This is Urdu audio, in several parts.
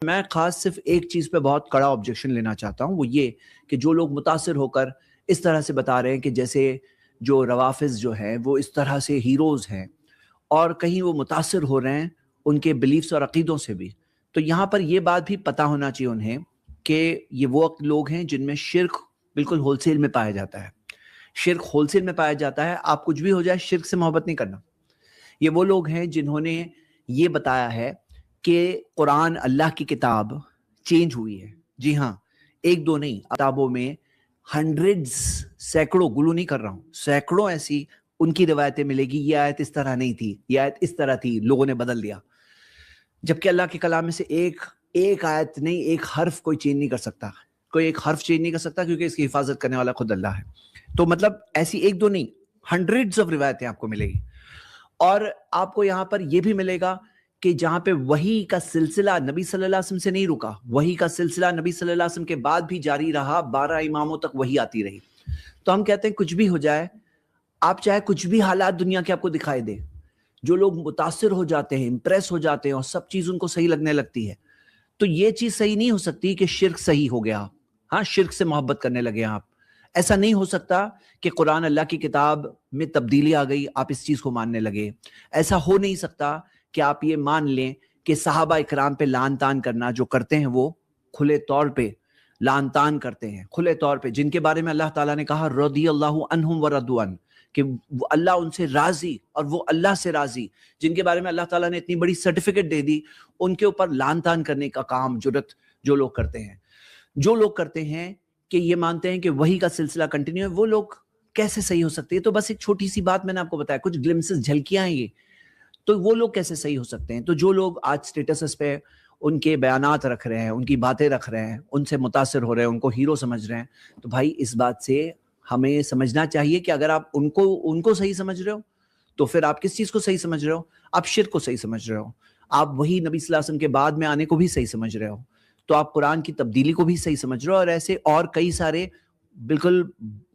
میں خاص صرف ایک چیز پہ بہت کڑا آبجیکشن لینا چاہتا ہوں، وہ یہ کہ جو لوگ متاثر ہو کر اس طرح سے بتا رہے ہیں کہ جیسے جو روافظ جو ہیں وہ اس طرح سے ہیروز ہیں، اور کہیں وہ متاثر ہو رہے ہیں ان کے بلیفز اور عقیدوں سے بھی، تو یہاں پر یہ بات بھی پتہ ہونا چاہیے انہیں کہ یہ وہ لوگ ہیں جن میں شرک بالکل ہول سیل میں پایا جاتا ہے۔ شرک ہول سیل میں پایا جاتا ہے، آپ کچھ بھی ہو جائے شرک سے محبت نہیں کرنا۔ یہ وہ لوگ ہیں جنہوں نے یہ بتایا ہے کہ قرآن اللہ کی کتاب چینج ہوئی ہے۔ جی ہاں، ایک دو نہیں، کتابوں میں ہنڈریڈز، سینکڑوں، گلو نہیں کر رہا ہوں، سینکڑوں ایسی ان کی روایتیں ملے گی، یہ آیت اس طرح نہیں تھی، یہ آیت اس طرح تھی، لوگوں نے بدل دیا۔ جبکہ اللہ کے کلام میں سے ایک آیت نہیں، ایک حرف کوئی چینج نہیں کر سکتا، کوئی ایک حرف چینج نہیں کر سکتا، کیونکہ اس کی حفاظت کرنے والا خود اللہ ہے۔ تو مطلب ایسی ایک دو نہیں، ہنڈریڈز آف روایتیں آپ کو ملے گی۔ اور آپ کو یہاں پر یہ بھی ملے گا کہ جہاں پہ وحی کا سلسلہ نبی صلی اللہ علیہ وسلم سے نہیں رکا، وحی کا سلسلہ نبی صلی اللہ علیہ وسلم کے بعد بھی جاری رہا، 12 اماموں تک وحی آتی رہی۔ تو ہم کہتے ہیں کچھ بھی ہو جائے، آپ چاہے کچھ بھی حالات دنیا کے آپ کو دکھائی دے، جو لوگ متاثر ہو جاتے ہیں، امپریس ہو جاتے ہیں اور سب چیز ان کو صحیح لگنے لگتی ہے، تو یہ چیز صحیح نہیں ہو سکتی کہ شرک صحیح ہو گیا، ہاں شرک سے محبت کرنے لگے آپ۔ ایسا نہیں ہو سکتا کہ قرآن اللہ کی کتاب میں تبدیلی آ گئی، آپ اس چیز کو ماننے لگے۔ ایسا ہو نہیں سکتا کہ آپ یہ مان لیں کہ صحابہ اکرام پہ لعن طعن کرنا جو کرتے ہیں وہ کھلے طور پہ لعن طعن کرتے ہیں، کھلے طور پہ، جن کے بارے میں اللہ تعالیٰ نے کہا رضی اللہ عنہم ورضوا عنہ، کہ اللہ ان سے راضی اور وہ اللہ سے راضی، جن کے بارے میں اللہ تعالیٰ نے اتنی بڑی سرٹیفکیٹ دے دی، ان کے اوپر لعن طعن کرنے کا کام جرت جو لوگ کرتے ہیں، جو لوگ کرتے ہیں کہ یہ مانتے ہیں کہ وہی کا سلسلہ کنٹینیو ہے، وہ لوگ کیسے صحیح ہو سکتے ہیں؟ تو بس ایک چھوٹی سی بات میں نے آپ کو بتایا، کچھ گلمسز، جھلکیاں ہیں یہ، تو وہ لوگ کیسے صحیح ہو سکتے ہیں؟ تو جو لوگ آج سٹیٹسز پہ ان کے بیانات رکھ رہے ہیں، ان کی باتیں رکھ رہے ہیں، ان سے متاثر ہو رہے ہیں، ان کو ہیرو سمجھ رہے ہیں، تو بھائی اس بات سے ہمیں سمجھنا چاہیے کہ اگر آپ ان کو صحیح سمجھ رہے ہو تو پھر آپ کس چیز کو صحیح سمجھ رہے ہو؟ آپ شرک کو صحیح سمجھ رہے ہو، آپ وہی نبی صلی اللہ علیہ وسلم کے بعد میں آنے کو بھی صحیح سمجھ رہے ہو، تو آپ قرآن کی تبدیلی کو بھی صحیح سمجھ رہے ہو، اور ایسے اور کئی سارے بالکل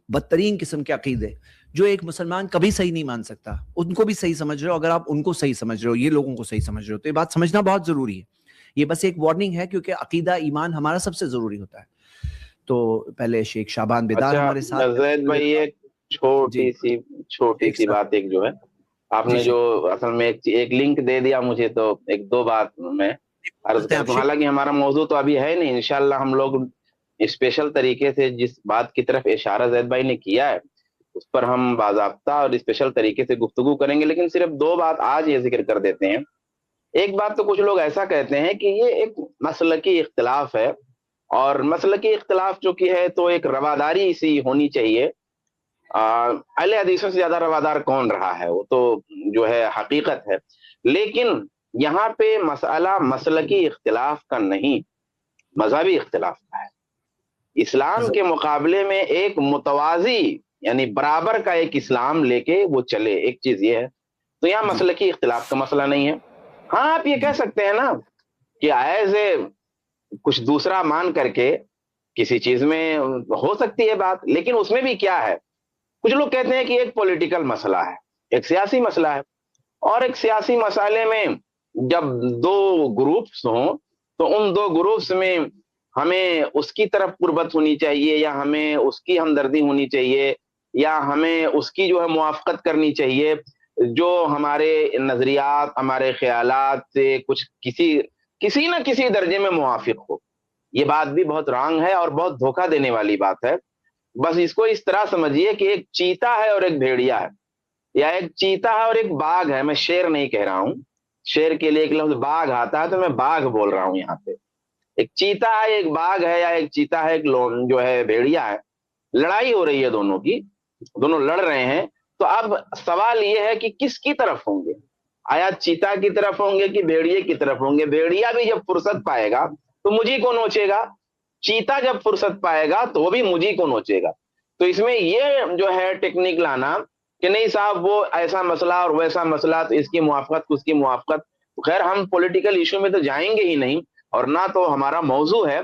بدترین قسم کے عقیدے جو ایک مسلمان کبھی صحیح نہیں مان سکتا، ان کو بھی صحیح سمجھ رہے ہو۔ اگر آپ ان کو صحیح سمجھ رہے ہو، یہ لوگوں کو صحیح سمجھ رہے ہو، تو یہ بات سمجھنا بہت ضروری ہے۔ یہ بس ایک وارننگ ہے، کیونکہ عقیدہ ایمان ہمارا سب سے ضروری ہوتا ہے۔ تو پہلے شیخ شعبان بیدار ہمارے ساتھ۔ زید بھائی ایک چھوٹی سی بات ایک جو ہے آپ نے جو اصل میں ایک لنک دے دیا مجھے، تو ایک دو بات میں عرض کرتا ہوں، حالانکہ ہمارا موضوع تو ابھی ہے نہیں، انشاءاللہ ہم لوگ اسپیشل طریقے سے جس بات کی طرف اشارہ زید بھائی نے کیا ہے اس پر ہم باضابطہ اور اسپیشل طریقے سے گفتگو کریں گے، لیکن صرف دو بات آج یہ ذکر کر دیتے ہیں۔ ایک بات تو کچھ لوگ ایسا کہتے ہیں کہ یہ ایک مسلکی اختلاف ہے، اور مسلکی اختلاف جو کی ہے تو ایک رواداری سی ہونی چاہیے۔ اہل حدیثوں سے زیادہ روادار کون رہا ہے، وہ تو جو ہے حقیقت ہے، لیکن یہاں پہ مسئلہ مسلکی اختلاف کا نہیں، مذہبی اختلاف کا ہے۔ اسلام کے مقابلے میں ایک متوازی یعنی برابر کا ایک اسلام لے کے وہ چلے، ایک چیز یہ ہے، تو یہاں مسلکی اختلاف کا مسئلہ نہیں ہے۔ ہاں آپ یہ کہہ سکتے ہیں نا کہ ایز اے کچھ دوسرا مان کر کے کسی چیز میں ہو سکتی ہے بات، لیکن اس میں بھی کیا ہے، کچھ لوگ کہتے ہیں کہ ایک پولیٹیکل مسئلہ ہے، ایک سیاسی مسئلہ ہے، اور ایک سیاسی مسئلے میں جب دو گروپس ہوں تو ان دو گروپس میں ہمیں اس کی طرف قربت ہونی چاہیے، یا ہمیں اس کی ہمدردی ہونی چاہیے، یا ہمیں اس کی جو ہے موافقت کرنی چاہیے جو ہمارے نظریات، ہمارے خیالات سے کچھ کسی نہ کسی درجے میں موافق ہو۔ یہ بات بھی بہت رانگ ہے اور بہت دھوکہ دینے والی بات ہے۔ بس اس کو اس طرح سمجھیے کہ ایک چیتا ہے اور ایک بھیڑیا ہے، یا ایک چیتا ہے اور ایک باغ ہے، میں شیر نہیں کہہ رہا ہوں، شیر کے لیے ایک لفظ باغ آتا ہے تو میں باغ بول رہا ہوں یہاں پہ۔ ایک چیتا ہے، ایک باغ ہے، یا ایک چیتا ہے، ایک جو ہے بھیڑیا ہے، لڑائی ہو رہی ہے دونوں کی، دونوں لڑ رہے ہیں، تو اب سوال یہ ہے کہ کس کی طرف ہوں گے؟ آیا چیتا کی طرف ہوں گے کہ بھیڑیے کی طرف ہوں گے؟ بھیڑیا بھی جب فرصت پائے گا تو مجھے کو نوچے گا، چیتا جب فرصت پائے گا تو وہ بھی مجھے کو نوچے گا۔ تو اس میں یہ جو ہے ٹیکنیک لانا کہ نہیں صاحب وہ ایسا مسئلہ اور ویسا مسئلہ، تو اس کی موافقت اس کی موافقت، خیر ہم پولیٹیکل ایشو میں تو جائیں گے ہی نہیں، اور نہ تو ہمارا موضوع ہے،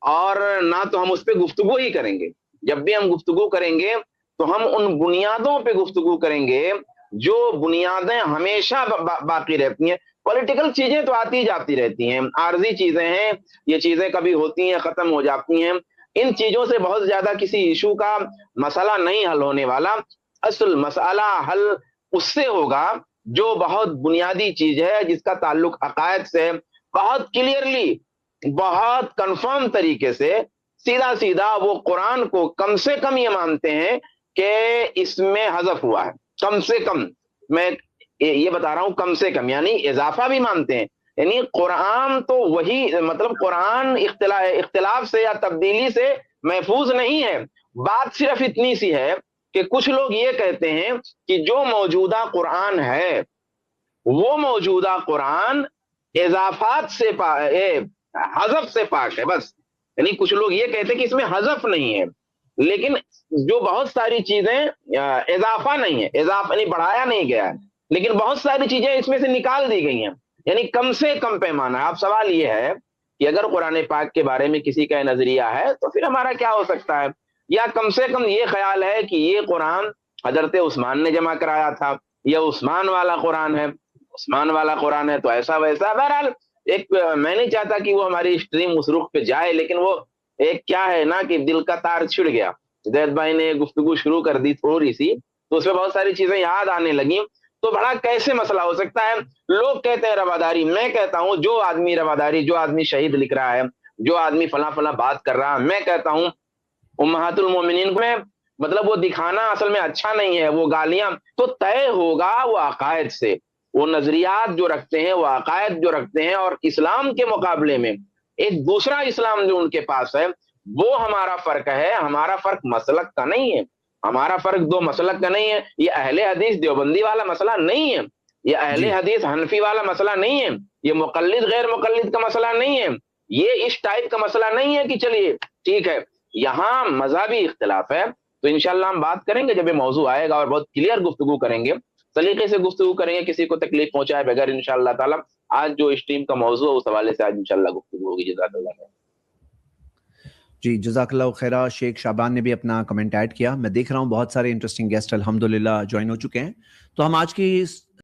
اور نہ تو ہم اس پہ گفتگو ہی کریں گے۔ جب بھی ہم گفتگو کریں گے تو ہم ان بنیادوں پہ گفتگو کریں گے جو بنیادیں ہمیشہ باقی رہتی ہیں۔ پولیٹیکل چیزیں تو آتی جاتی رہتی ہیں، عارضی چیزیں ہیں، یہ چیزیں کبھی ہوتی ہیں ختم ہو جاتی ہیں، ان چیزوں سے بہت زیادہ کسی ایشو کا مسئلہ نہیں حل ہونے والا. اصل مسئلہ حل اس سے ہوگا جو بہت بنیادی چیز ہے، جس کا تعلق عقائد سے، بہت کلیئرلی، بہت کنفرم طریقے سے سیدھا سیدھا وہ قرآن کو کم سے کم یہ مانتے ہیں کہ اس میں حذف ہوا ہے. کم سے کم میں یہ بتا رہا ہوں، کم سے کم یعنی اضافہ بھی مانتے ہیں. یعنی قرآن تو وہی، مطلب قرآن اختلاف سے یا تبدیلی سے محفوظ نہیں ہے. بات صرف اتنی سی ہے کہ کچھ لوگ یہ کہتے ہیں کہ جو موجودہ قرآن ہے وہ موجودہ قرآن اضافات سے حذف سے پاک ہے بس. یعنی کچھ لوگ یہ کہتے ہیں کہ اس میں حذف نہیں ہے، لیکن جو بہت ساری چیزیں اضافہ نہیں ہے، اضافہ نہیں بڑھایا نہیں گیا ہے، لیکن بہت ساری چیزیں اس میں سے نکال دی گئی ہیں. یعنی کم سے کم پیمانہ. اب سوال یہ ہے کہ اگر قرآن پاک کے بارے میں کسی کا نظریہ ہے تو پھر ہمارا کیا ہو سکتا ہے؟ یا کم سے کم یہ خیال ہے کہ یہ قرآن حضرت عثمان نے جمع کرایا تھا، یہ عثمان والا قرآن ہے، عثمان والا قرآن ہے تو ایسا ویسا. بہرحال ایک میں نہیں چاہتا کہ وہ ہماری اسٹریم اس رخ پہ جائے، لیکن وہ ایک کیا ہے نا کہ دل کا تار چھڑ گیا. زید بھائی نے گفتگو شروع کر دی تھوڑی سی، تو اس میں بہت ساری چیزیں یاد آنے لگیں. تو بڑا کیسے مسئلہ ہو سکتا ہے؟ لوگ کہتے ہیں رواداری، میں کہتا ہوں جو آدمی رواداری، جو آدمی شہید لکھ رہا ہے، جو آدمی فلاں فلاں بات کر رہا ہے، میں کہتا ہوں امہات المومنین میں مطلب وہ دکھانا اصل میں اچھا نہیں ہے. وہ گالیاں تو طے ہوگا وہ عقائد سے، وہ نظریات جو رکھتے ہیں، وہ عقائد جو رکھتے ہیں، اور اسلام کے مقابلے میں ایک دوسرا اسلام جو ان کے پاس ہے، وہ ہمارا فرق ہے. ہمارا فرق مسلک کا نہیں ہے، ہمارا فرق دو مسلک کا نہیں ہے. یہ اہل حدیث دیوبندی والا مسئلہ نہیں ہے، یہ اہل حدیث حنفی والا مسئلہ نہیں ہے، یہ مقلد غیر مقلد کا مسئلہ نہیں ہے، یہ اس ٹائپ کا مسئلہ نہیں ہے کہ چلیے ٹھیک ہے یہاں مذہبی اختلاف ہے. تو انشاءاللہ ہم بات کریں گے جب یہ موضوع آئے گا، اور بہت کلیئر گفتگو کریں گے، سلیقے سے گفتگو کریں گے، کسی کو تکلیف پہنچائے بغیر انشاءاللہ تعالی. آج جو اسٹریم کا موضوع ہے اس حوالے سے آج انشاءاللہ گفتگو ہوگی. جزاک اللہ خیر. جی جزاک اللہ خیرہ. شیخ شعبان نے بھی اپنا کمنٹ ایڈ کیا. میں دیکھ رہا ہوں بہت سارے انٹرسٹنگ گیسٹ الحمدللہ جوائن ہو چکے ہیں. تو ہم آج کی